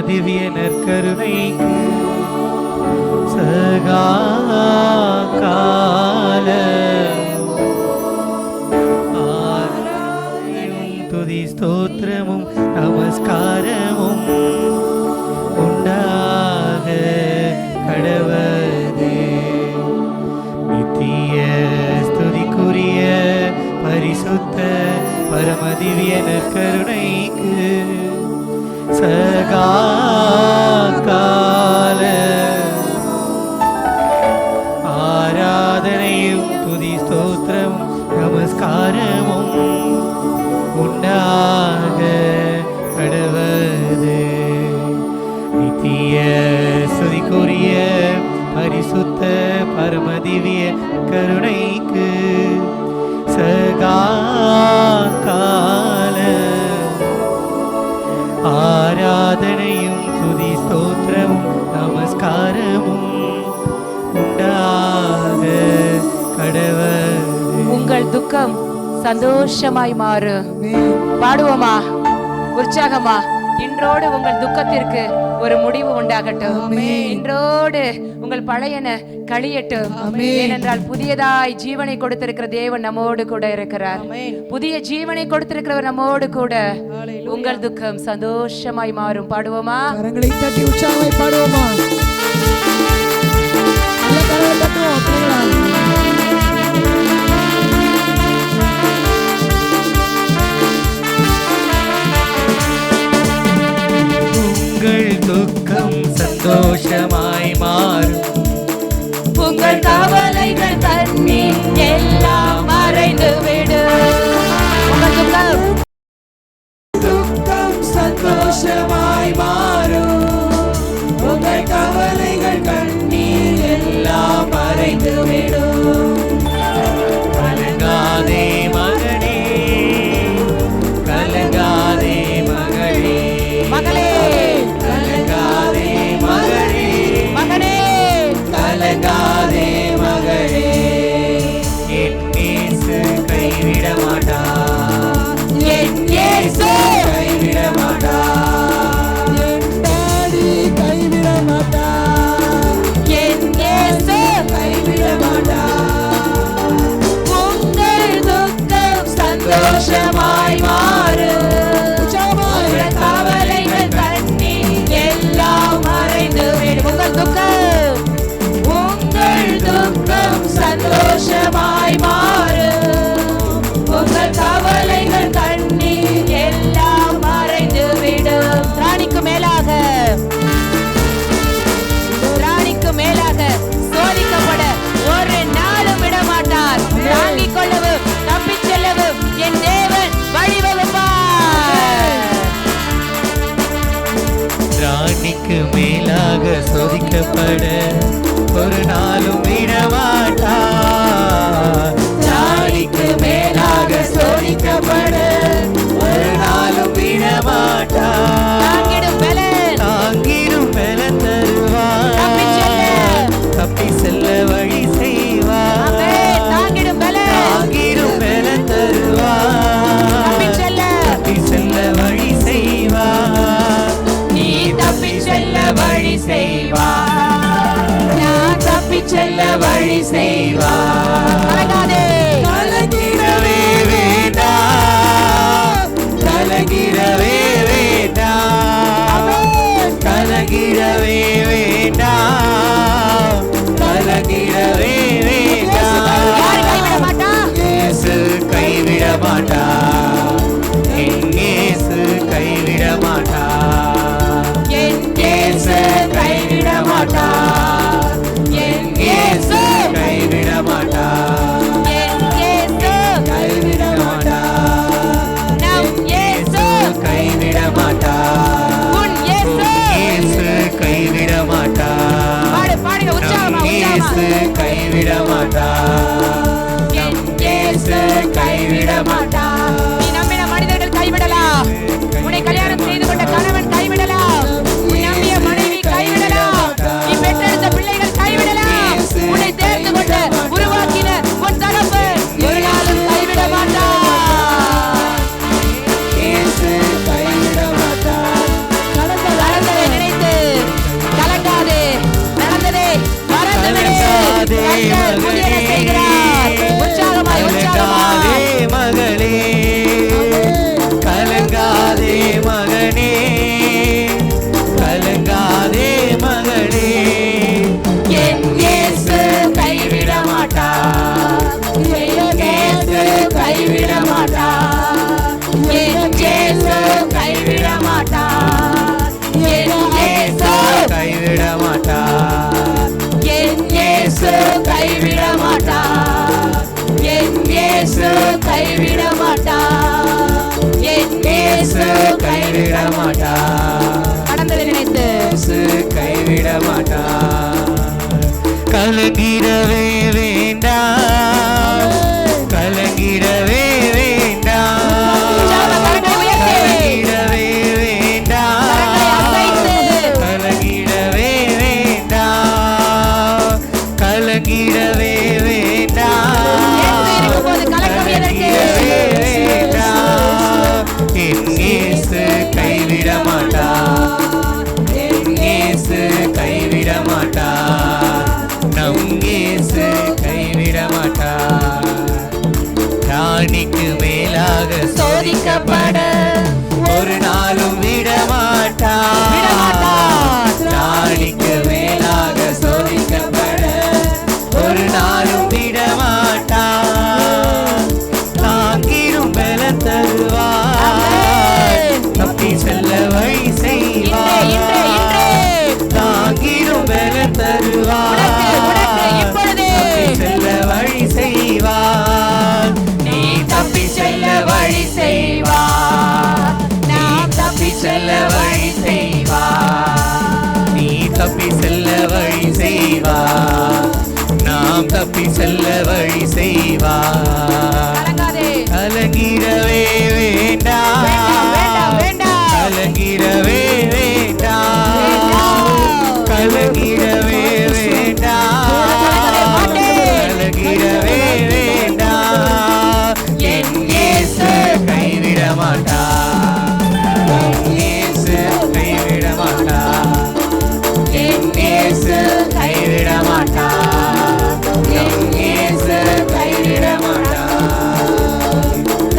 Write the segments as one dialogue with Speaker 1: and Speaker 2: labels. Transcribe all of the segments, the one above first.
Speaker 1: திவ்ய நற்கருணைக்கு சகா கால துதி ஸ்தோத்திரமும் நமஸ்காரமும் உண்டாக கடவது. நித்திய ஸ்துதிக்குரிய பரிசுத்த பரமதிவ்ய நற்கருணைக்கு சகா கால ஆராதனையும் துதி ஸ்தோத்திரமும் நமஸ்காரமும் உண்டாக கடவது. நித்திய ஸ்துதிக்குரிய பரிசுத்த பரமதிவ்ய கருணைக்கு சகா கால ஆராதனையும் துதி ஸ்தோத்திரமும் நமஸ்காரமும் உண்டாக கடவது.
Speaker 2: உங்கள் துக்கம் சந்தோஷமாய் மாறு. பாடுவோமா, உற்சாகமா. இன்றோடு உங்கள் துக்கத்திற்கு ஒரு முடிவு உண்டாகட்டும். இன்றோடு உங்கள் பழையன கழியட்டும். ஏனென்றால் புதியதாய் ஜீவனை கொடுத்திருக்கிற தேவன் நம்மோடு கூட இருக்கிறார். புதிய ஜீவனை கொடுத்திருக்கிறவர் நம்மோடு கூட. உங்கள் துக்கம் சந்தோஷமாய் மாறும். பாடுவோமா,
Speaker 3: கரங்களை தட்டி உற்சாகமாய் பாடுவோமா.
Speaker 1: உங்கள் துக்கம் சந்தோஷமாய் மாறும்.
Speaker 2: உங்கள் கவலைகள் தண்ணீர் எல்லாம் மறைந்து விடும். உங்கள்
Speaker 3: துக்கம் சந்தோஷமாய் மாறும். உங்கள் கவலைகள் கண்ணீர் எல்லாம் மறைந்து விடும்.
Speaker 1: கலங்காதே மகனே, கலங்காதே மகளே,
Speaker 2: மகளே,
Speaker 1: கலங்காதே மகளே,
Speaker 2: மகனே,
Speaker 1: கலங்காதே மகளே. என் இயேசு கைவிட மாட்டார்,
Speaker 2: என் இயேசு
Speaker 1: கைவிட மாட்டார்,
Speaker 3: என் டாடி கைவிட மாட்டார்,
Speaker 2: என் இயேசு
Speaker 3: கைவிட மாட்டார்.
Speaker 2: உங்கள் துக்கம் சந்தோஷமாய் மாறும். உங்கள் கவலைகள் தண்ணீர் எல்லாம் மறைந்து விடும். உங்கள் துக்கம் சந்தோஷமாய் மாறும். உங்கள் கவலைகள் தண்ணீர் எல்லாம் மறைந்து விடும். ராணிக்கு மேலாக, ராணிக்கு மேலாக சோதிக்கப்பட ஒரு நாளும் விடமாட்டார். தாங்கிக் கொள்ளவும் தப்பிச் செல்லவும் என் தேவன் வழிவகுப்பார்.
Speaker 1: ராணிக்கு மேலாக சோதிக்கப்பட ஒரு நாளும் விடமாட்டார். ராணிக்கு மேலாக சோதிக்கப்பட ஒரு நாளும் விடமாட்டார்.
Speaker 2: தாங்கிடும் பலன்,
Speaker 1: தாங்கிடும் பலன் தருவார். தப்பி செல்ல வழி செய்வார்.
Speaker 2: தாங்கிடும் பலன்,
Speaker 1: தாங்கிடும் பலன் தருவார். தப்பி செல்ல வழி செய்வார்.
Speaker 2: நீ தப்பி செல்ல வழி செய்வார். நான் தப்பி செல்ல வழி செய்வார். கலங்காதே,
Speaker 1: கலங்கிடவே வேண்டாம், கலங்கிடவே வேண்டாம், கலங்கிடவே வேண்டாம், கலங்கிடவே வேண்டாம். இயேசு கைவிட மாட்டார், என் இயேசு கைவிட மாட்டார்,
Speaker 2: என்
Speaker 1: இயேசு கைவிட மாட்டார்,
Speaker 2: என் இயேசு
Speaker 1: கைவிட மாட்டார்,
Speaker 2: என் இயேசு
Speaker 1: கைவிட மாட்டார்,
Speaker 2: நம் இயேசு
Speaker 1: கைவிட மாட்டார்,
Speaker 2: உன் இயேசு.
Speaker 1: இயேசு கைவிட மாட்டார்,
Speaker 2: பாடுங்க உற்சாகமா,
Speaker 1: இயேசு கைவிட மாட்டார்,
Speaker 2: என் இயேசு கைவிட மாட்டார். நீ நம்பின மனிதர்கள் கைவிடலாம். உன்னை கல்யாணம் செய்து கொண்ட கணவன் கைவிடலாம். உன் நம்பிய மனைவி கைவிடலாம். நீ பெற்றெடுத்த பிள்ளைகள் கைவிடலாம். உன்னை தேர்ந்து கொண்டு உருவாக்கின உன் தகப்பன் ஒரு நாளும் கைவிட மாட்டார்.
Speaker 1: இயேசு கைவிட மாட்டார்.
Speaker 2: நடந்ததை கர்த்தர் புதியன செய்கிறார். உற்சாகமாய்
Speaker 1: கலங்காதே
Speaker 2: உற்சாகமாய்
Speaker 1: மகளே, கலங்காதே மகனே, கலங்காதே மகளே, என் இயேசு கைவிட மாட்டார், என் இயேசு கைவிட மாட்டார், என் இயேசு கைவிட மாட்டார், என் இயேசு கைவிட மாட்டார், என் இயேசு கைவிட மாட்டார், என் இயேசு கைவிட மாட்டார், என் இயேசு கைவிட மாட்டார்,
Speaker 2: கடந்ததை நினைத்து
Speaker 1: இயேசு கைவிட மாட்டார். கலங்கிடவே வேண்டாம், கலங்கிடவே வேண்டாம், கலங்கிடவே வேண்டாம், கலங்கிடவே வேண்டாம், கலங்கிடவே வேண்டாம், கலங்கிடவே வேண்டாம். என் இயேசு கைவிட மாட்டார், என் இயேசு கைவிட மாட்டார், நம் இயேசு கைவிட மாட்டார். ராணிக்கு மேலாக சோதிக்கப்பட ஒரு நாளும் விட மாட்டார், ராணிக்கு மேலாக சோதிக்கப்பட ஒரு நாளும் விட மாட்டார், தாங்கிடும் பல தருவார், தப்பி செல்ல வழி செய்வார், தாங்கிடும் பல தருவார், தப்பி செல்ல வழி செய்வார், நீ தப்பி செல்ல வழி செய்வார், நீ தப்பி செல்ல வழி செய்வார், நீ தப்பி செல்ல வழி செய்வார், நாம் தப்பி செல்ல வழி செய்வார்.
Speaker 2: கலங்காதே
Speaker 1: கலங்கிடவே வேண்டாம், கலங்கிடவே வேண்டாம், கலங்கிடவே வேண்டாம், கலங்கிடவே வேண்டாம், என் இயேசு கைவிட மாட்டார், என் இயேசு கைவிட மாட்டார், என் இயேசு கைவிட மாட்டார், என் இயேசு கைவிட மாட்டார்.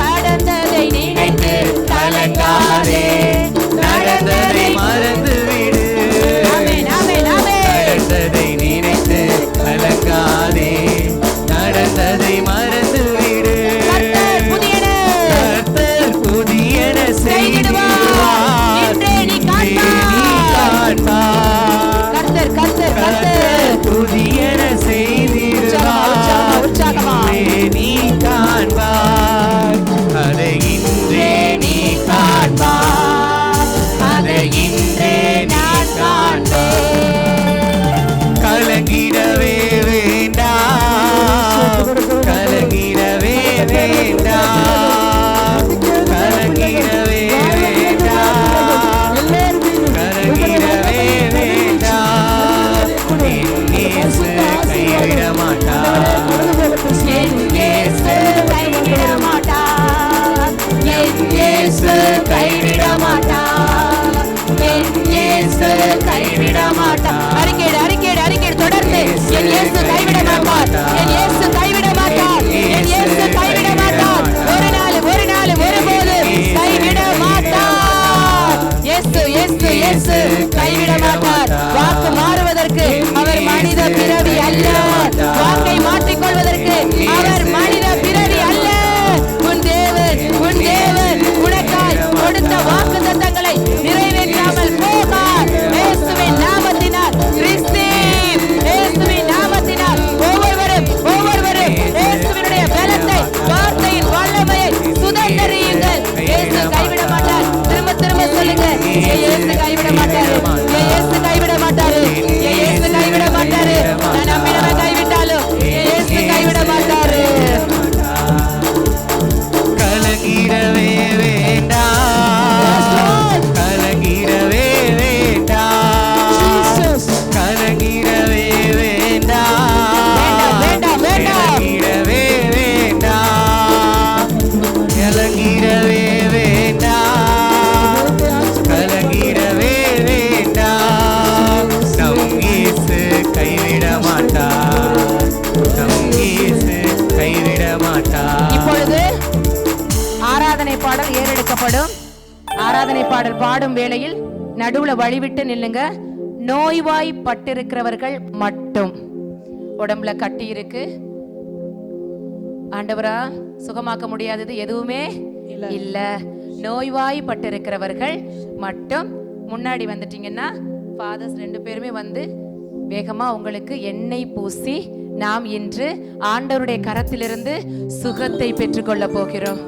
Speaker 2: கடந்ததை நினைத்து
Speaker 1: கலங்காதே, நடந்ததை மறந்து விடு,
Speaker 2: ஆமென், ஆமென், ஆமென்.
Speaker 1: நடந்ததை நினைத்து கலங்காதே, நடந்ததை மறந்து விடு,
Speaker 2: கர்த்தர் புதியன
Speaker 1: கர்த்தர் புதியன செய்திடுவார்,
Speaker 2: இன்றே நீ
Speaker 1: இன்றே நீ காண்பார்,
Speaker 2: கர்த்தர் கர்த்தர்
Speaker 1: கர்த்தர்
Speaker 2: கர்த்தர்
Speaker 1: புதியன செய்திடுவார்,
Speaker 2: உற்சாகமா.
Speaker 1: இன்றே நீ காண்பார், அதை இன்றே நீ காண்பார், அதை இன்றே நீ காண்பார். கலங்கிடவே வேண்டாம், கலங்கிடவே வேண்டாம், கலங்கிடவே வேண்டாம், கலங்கிடவே வேண்டாம், என் இயேசு கைவிட மாட்டார்,
Speaker 2: என் இயேசு கைவிட மாட்டார்,
Speaker 1: என் இயேசு கைவிட மாட்டார்,
Speaker 2: என் இயேசு கைவிட மாட்டார். அறிக்கையிடு அறிக்கையிடு அறிக்கையிடு தொடர்ந்து என் இயேசு கைவிட மாட்டார், என் இயேசு கைவிட மாட்டார், என் இயேசு கைவிட மாட்டார். ஒரு நாள் பாடப்படும். ஆராதனை பாடல் பாடும் வேளையில் நடுவுல வழிவிட்டு நில்லுங்க. நோய்வாய்ப்பட்டிருக்கிறவர்கள் மட்டும், உடம்புல கட்டி இருக்கு, ஆண்டவரா சுகமாக்க முடியாதது எதுவுமே இல்ல, நோய்வாய்ப்பட்டிருக்கிறவர்கள் மட்டும் முன்னாடி வந்துட்டீங்கன்னா ஃபாதர்ஸ் 2 பேருமே வந்து வேகமா உங்களுக்கு எண்ணெய் பூசி நாம் இன்று ஆண்டவருடைய கரத்திலிருந்து சுகத்தை பெற்றுக்கொள்ள போகிறோம்.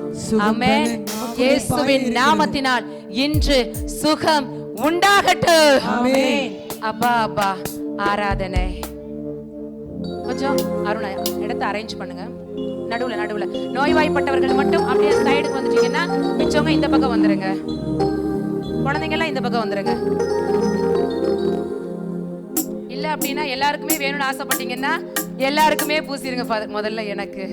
Speaker 2: ஆமென். இயேசுவின் நாமத்தினால் இன்று சுகம் உண்டாகட்டும். ஆமென். அப்பா அப்பா ஆராதனை. கொஞ்சம் அருணா இடத்தை அரேஞ்ச் பண்ணுங்க. நடுவுல நோய்வாய்ப்பட்டவர்கள் மட்டும் அப்படியே சைடுக்கு வந்துட்டீங்கன்னா மிச்சவங்க இந்த பக்கம் வந்துருங்க. குழந்தைங்க எல்லாம் இந்த பக்கம் வந்துருங்க. இல்ல அப்படின்னா எல்லாருக்குமே வேணும்னு ஆசைப்பட்டீங்கன்னா எல்லாருக்குமே பூசிருங்க ஃபாதர். முதல்ல எனக்கு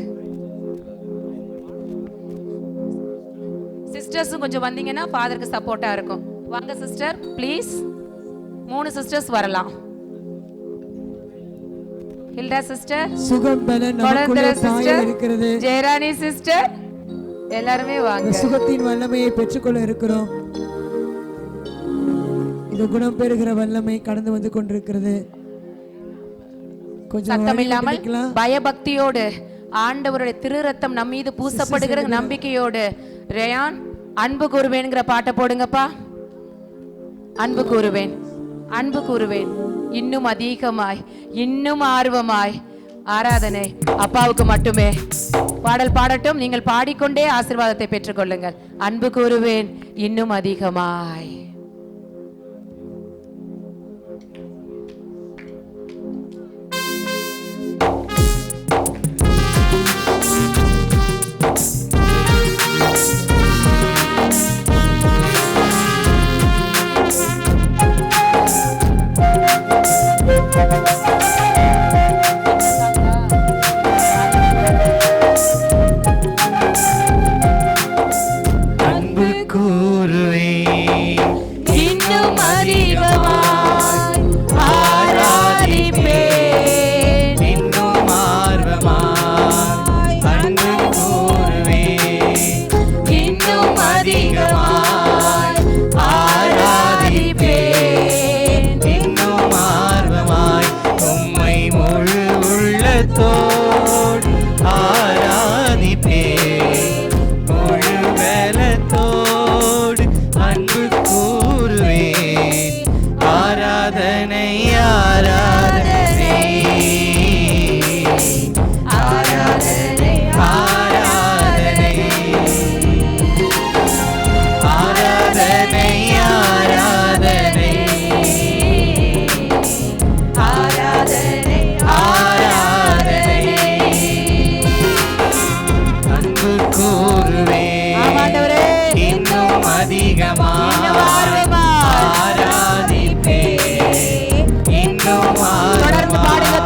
Speaker 2: சிஸ்டர்ஸும் கொஞ்சம் வந்தீங்கன்னா ஃபாதருக்கு சப்போர்ட்டா இருக்கும். வாங்க சிஸ்டர் ப்ளீஸ். 3 சிஸ்டர்ஸ் வரலாம். ஹில்டா சிஸ்டர்,
Speaker 3: சுகம் பலன் நமக்குள்ளே பாய இருக்கிறது.
Speaker 2: ஜெயராணி சிஸ்டர், எல்லாரும் வாங்க.
Speaker 3: சுகத்தின் வல்லமையை பெற்றுக்கொள்ள இருக்கிறோம். இந்த குணம் பெறுகிற வல்லமை கடந்து வந்து கொண்டிருக்கிறது. கொஞ்சம்
Speaker 2: சத்தம் இல்லாமல் பயபக்தியோடு ஆண்டவருடைய திரு ரத்தம் நம் மீது பூசப்படுகிற நம்பிக்கையோடு ரேயான் அன்பு கூறுவேன்ங்கிற பாட்டை போடுங்கப்பா. அன்பு கூறுவேன், அன்பு கூறுவேன், இன்னும் அதிகமாய், இன்னும் ஆர்வமாய். ஆராதனை அப்பாவுக்கு மட்டுமே. பாடல் பாடட்டும், நீங்கள் பாடிக்கொண்டே ஆசீர்வாதத்தை பெற்றுக்கொள்ளுங்கள். அன்பு கூறுவேன் இன்னும் அதிகமாய்.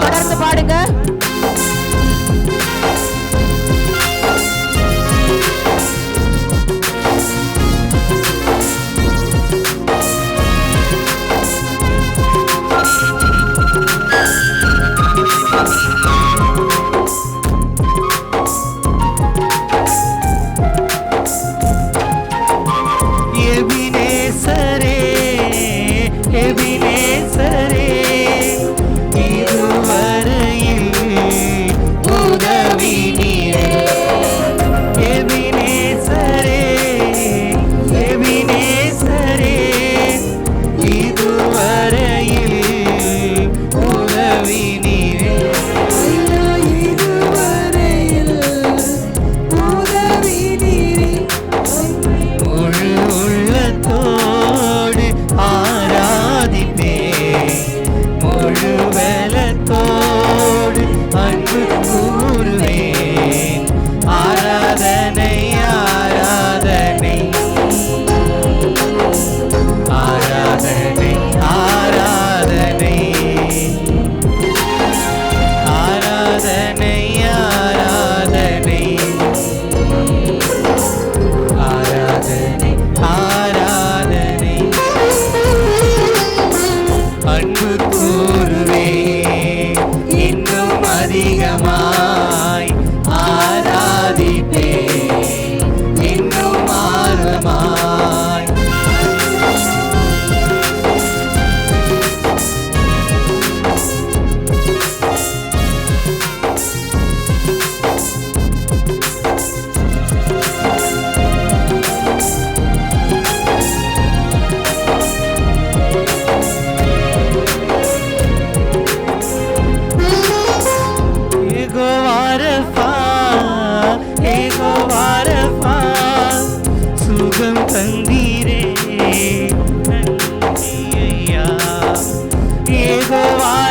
Speaker 2: தொடர்ந்து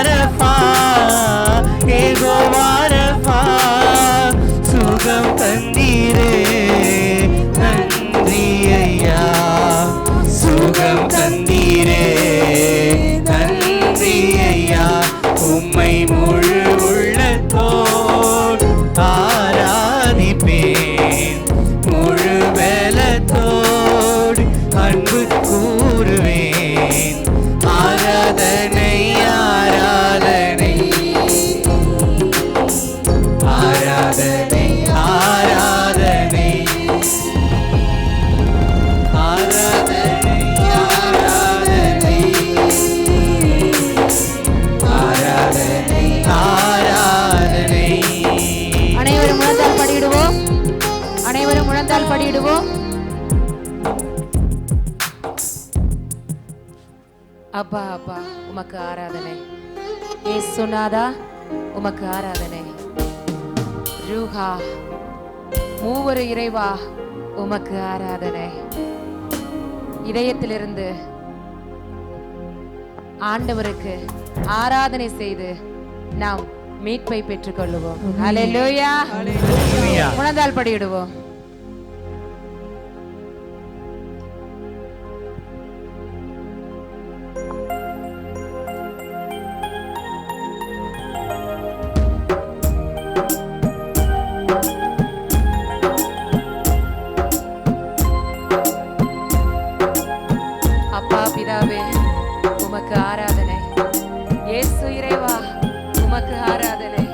Speaker 1: ரஃபா, யெகோவா ரஃபா, சுகம் தந்தீரே நன்றி ஐயா, சுகம் தந்தீரே நன்றி ஐயா, உம்மை முழு உள்ளத்தோடு ஆராதிப்பேன், முழு பலத்தோடு அன்பு கூறுவேன், ஆராதனை ஆராதனை ஆராதனை ஆராதனை ஆராதனை ஆராதனை ஆராதனை.
Speaker 2: அனைவரும் முழந்தால் படியிடுவோம், அனைவரும் முழந்தால் படியிடுவோம். அப்பா அப்பா உமக்கு ஆராதனை, இயேசுநாதா உமக்கு ஆராதனை, ரூஹா மூவரு இறைவா உமக்கு ஆராதனை. இதயத்திலிருந்து ஆண்டவருக்கு ஆராதனை செய்து நாம் மீட்பை பெற்றுக் கொள்ளுவோம். ஹல்லேலூயா. முழந்தால் படியிடுவோம். அப்பா பிதாவே உமக்கு ஆராதனை, இயேசு இறைவா உமக்கு ஆராதனை,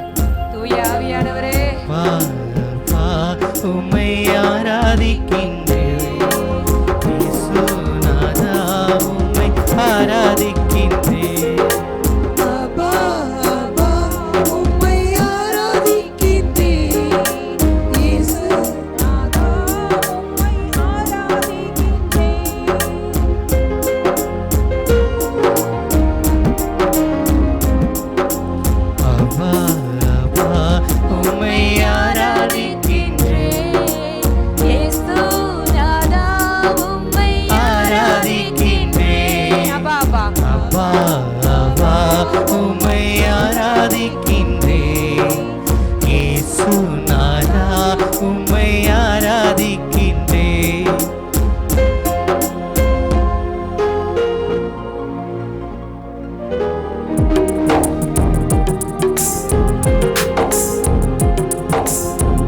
Speaker 2: தூய ஆவியானவரே
Speaker 1: உம்மை ஆராதிக்கின்றேன், இயேசுநாதா உம்மை ஆராதிக்கின்றேன்,
Speaker 3: அப்பா அப்பா உம்மை ஆராதிக்கின்றேன், இயேசுநாதா உம்மை ஆராதிக்கின்றேன்.
Speaker 1: அப்பா அப்பா உம்மை ஆராதிக்கின்றேன்,
Speaker 2: இயேசுநாதா உம்மை
Speaker 1: ஆராதிக்கின்றேன்,
Speaker 2: அப்பா அப்பா
Speaker 1: அப்பா அப்பா உம்மை ஆராதிக்கின்றேன், இயேசுநாதா உம்மை ஆராதிக்கின்றேன்.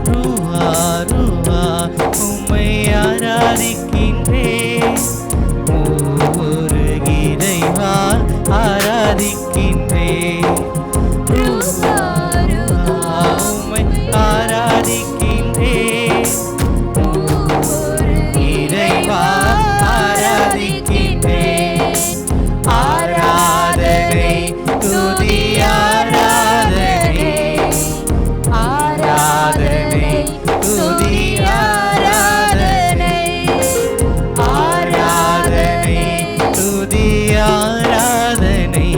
Speaker 1: ரூஹா ரூஹா உம்மை ஆராதிக்கின்றேன், ஒவ்வொரு இறைவா ஆராதிக்கின்றேன், ரூஹா ரூஹா உம்மை ஆராதிக்கின்றேன், இறைவா ஆராதிக்கின்றேன், ஆராதனை துதி ஆராதனை ஆராதனை துதி ஆராதனை ஆராதனை துதி ஆராதனை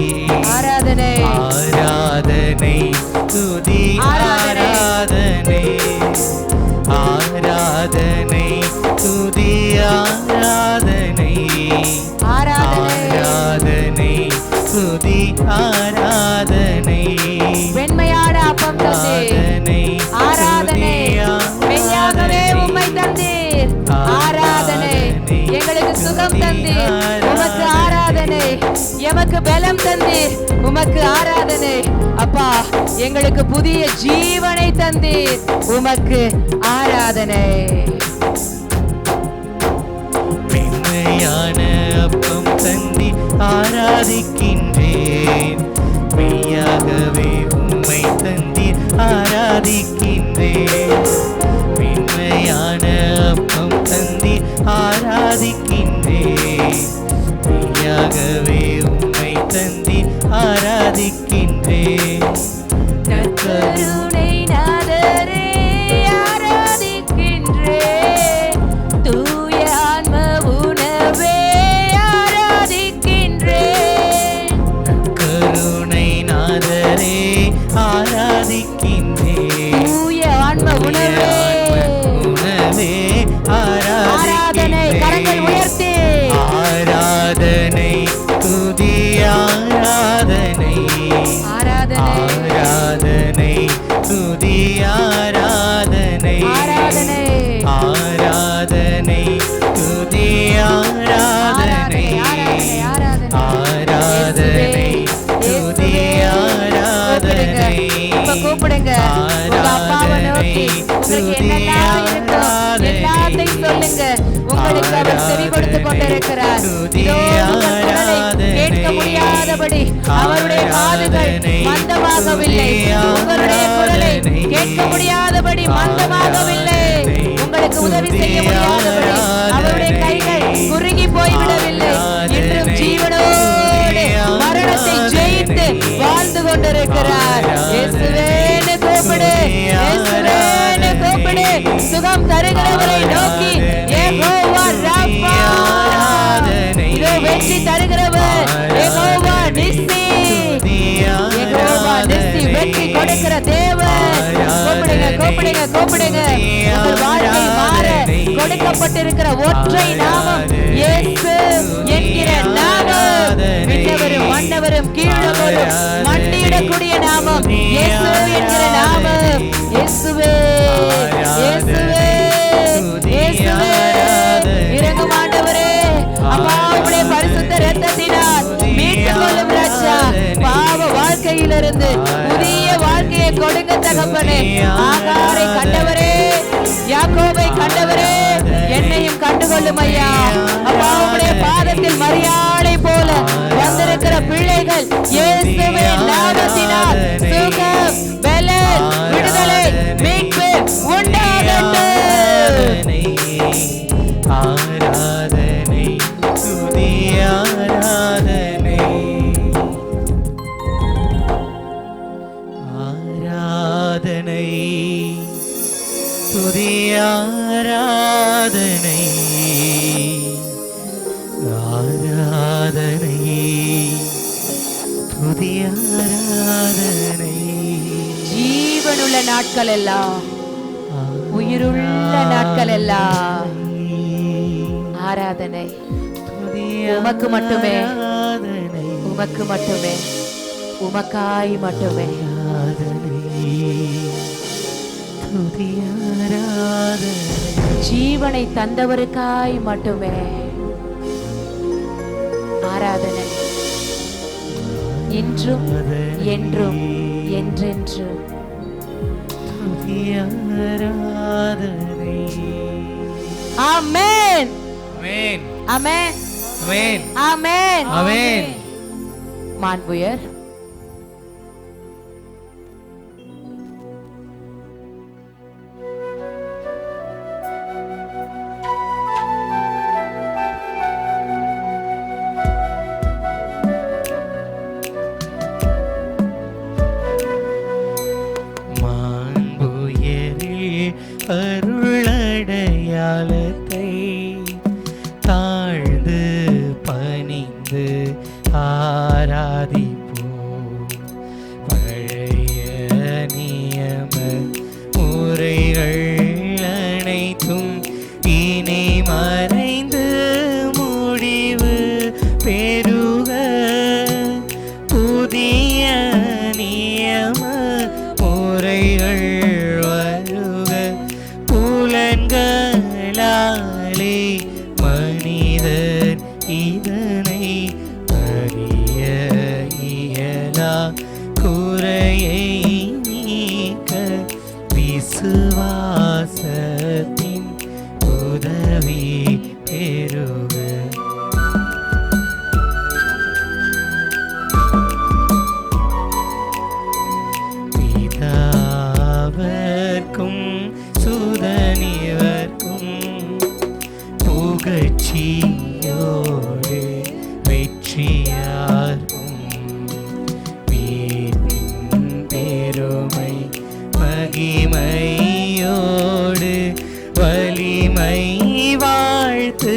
Speaker 2: ஆராதனை
Speaker 1: ஆராதனை துதி ஆராதனை ஆராதனை துதி ஆராதனை ஆராதனை துதி ஆராதனை
Speaker 2: வெண்மையான அப்பம் தந்தீர், ஆராதனை மெய்யாகவே உம்மை தந்தீர், ஆராதனை எங்களுக்கு சுகம் தந்தீர், உமக்கு ஆராதனை, எமக்கு பலம் தந்தீர், உமக்கு ஆராதனை. அப்பா எங்களுக்கு புதிய ஜீவனை தந்தீர், உமக்கு ஆராதனை.
Speaker 1: மென்மையான அப்பம் தந்தி ஆராதிக்கின்றேன், மெய்யாகவே உம்மை தந்தீர் ஆராதிக்கின்றேன், மென்மையான அப்பம் தந்தி ஆராதிக்கின்றேன், மெய்யாகவே உம்மை தந்தீர் ஆராதிக்கின்றேன்.
Speaker 2: கருணை நாதரே ஆராதிக்கின்றேன், தூய ஆன்ம உணவே ஆராதிக்கின்றேன்,
Speaker 1: கருணை நாதரே ஆராதிக்கின்றேன்,
Speaker 2: தூய ஆன்ம உணவே
Speaker 1: உணவே
Speaker 2: ஆராதனை. கரங்கள் உயர்த்தி
Speaker 1: ஆராதனை துதி ஆராதனை
Speaker 2: உங்களுக்கு என்னெல்லாம் இருக்கோ எல்லாத்தையும் சொல்லுங்க. உங்களுக்கு அவர் செவி கொடுத்து கொண்டிருக்கிறார். இதோ உங்கள் குரலை கேட்க முடியாதபடி அவருடைய காதுகள் மந்தமாகவில்லை. உங்களுடைய குரலை கேட்க முடியாதபடி மந்தமாகவில்லை. உங்களுக்கு உதவி செய்ய முடியாதபடி அவருடைய கைகள் குறுகி போய்விடவில்லை. இன்றும் ஜீவனோடு மரணத்தை ஜெயித்து வாழ்ந்து கொண்டிருக்கிறார். இயேசுவேன்னு கூப்பிடு, இயேசுவேன்னு கூப்பிடு. சுகம் தருகிறவரை நோக்கி யெகோவா ராஃபா, இதோ வெற்றி தருகிறவர் யெகோவா நிஸ்ஸி, யெகோவா நிஸ்ஸி, வெற்றி கொடுக்கிற தேவன். கூப்பிடுங்க கூப்பிடுங்க கூப்பிடுங்க. உங்கள் வாழ்க்கை மாற கொடுக்கப்பட்டிருக்கிற ஒற்றை நாமம் இயேசு என்கிற நாமம். விண்ணவரும் மன்னவரும் கீழவரும் மண்டியிடக்கூடிய நாமம் இயேசு என்கிற நாமம். இயேசுவே இயேசுவே இயேசுவே, இறங்கும் ஆண்டவரே. அப்பா, உம்முடைய பரிசுத்த இரத்தத்தினால் மீட்டுக் கொள்ளும் ராஜா. பாவ வாழ்க்கையிலிருந்து புதிய வாழ்க்கையை கொடுங்க தகப்பனே. ஆகாரை கண்டவரே, யாக்கோபை கண்டவரே, என்னையும் கண்டுகொள்ளும் ஐயா. அப்பா, உம்முடைய பாதத்தில் மரியாதை போல வந்திருக்கிற பிள்ளைகள் இயேசுவே நாமத்தினால் சுகம், பலன், விடுதலை, மீட்பு உண்டாகட்டும்.
Speaker 1: ஆராதனை துதி ஆராதனை ஆராதனை துதி ஆராதனை ஆராதனை துதி ஆராதனை.
Speaker 2: ஜீவனுள்ள நாட்கள் எல்லாம், உயிருள்ள நாட்கள் எல்லாம் ஆராதனை உமக்கு மட்டுமே, உமக்கு மட்டுமே, உமக்காய் மட்டுமே. ஜீவனை தந்தவருக்காய் மட்டுமே ஆராதனை. இன்றும் என்றும் என்றென்றும். ஆமென்
Speaker 1: ஆமென்
Speaker 2: ஆமென்
Speaker 1: ஆமென்
Speaker 2: ஆமென்
Speaker 1: ஆமென்.
Speaker 2: மாண்புயர்
Speaker 1: அருளடையாளத்தை தாழ்ந்து பணிந்து ஆராதிப்போம். பழைய நியம முறைகள் அனைத்தும் இனி மறைந்து முடிவு பெருக புதிய நியம முறைகள் புலன்களாலே மனிதர் இதனை அறிய இயலா குறையை நீக்க விசுவாசத்தின் உதவி பெறுக. பிதாவர்க்கும் சுதனிவர்க்கும் புகழ்ச்சியோடு வெற்றியார்க்கும் வீட்டின் பெருமை மகிமையோடு வலிமை வாழ்த்து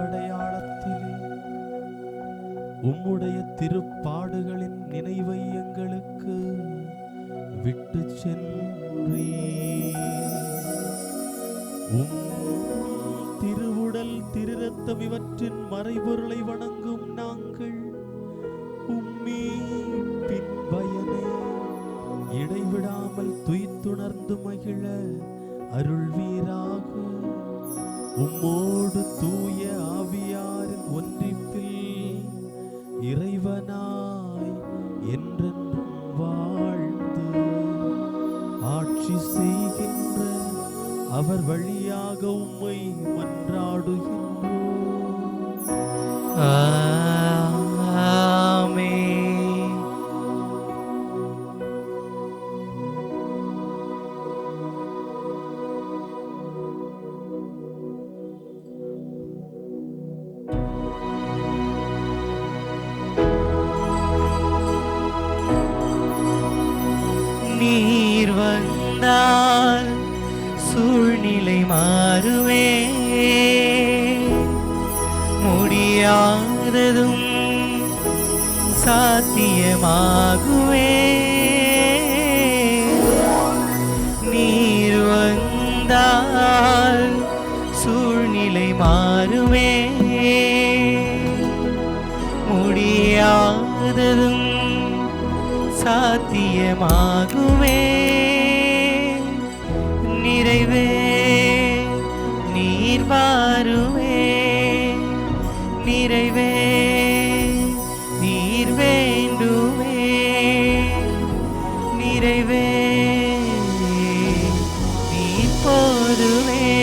Speaker 4: அருளடையாளத்திலே உம்முடைய திருப்பாடுகளின் நினைவை எங்களுக்கு விட்டு சென்றீர். உம் திருவுடல் திருரத்தம் இவற்றின் மறைபொருளை வணங்கும் நாங்கள் உம்மீட்பின் பயனை இடைவிடாமல் துய்த்துணர்ந்து மகிழ அருள்வீராக. உம்மோடு தூய ஆவியாரின் ஒன்றிப்பில் இறைவனாய் என்றென்றும் வாழ்ந்து ஆட்சி செய்கின்ற அவர் வழியாக உம்மை மன்றாடுகின்றோம்.
Speaker 1: ஆமென். நீர் வந்தால் சூழ்நிலை மாறுவே, முடியாததும் சாத்தியமாகுவே. நீர் வந்தால் சூழ்நிலை மாறுவே, முடியாததும் சாத்தியமாகுவே. நிறைவே நீர் வாருவே, நிறைவே நீர் வேண்டுவே, நிறைவே நீர் போதுவே.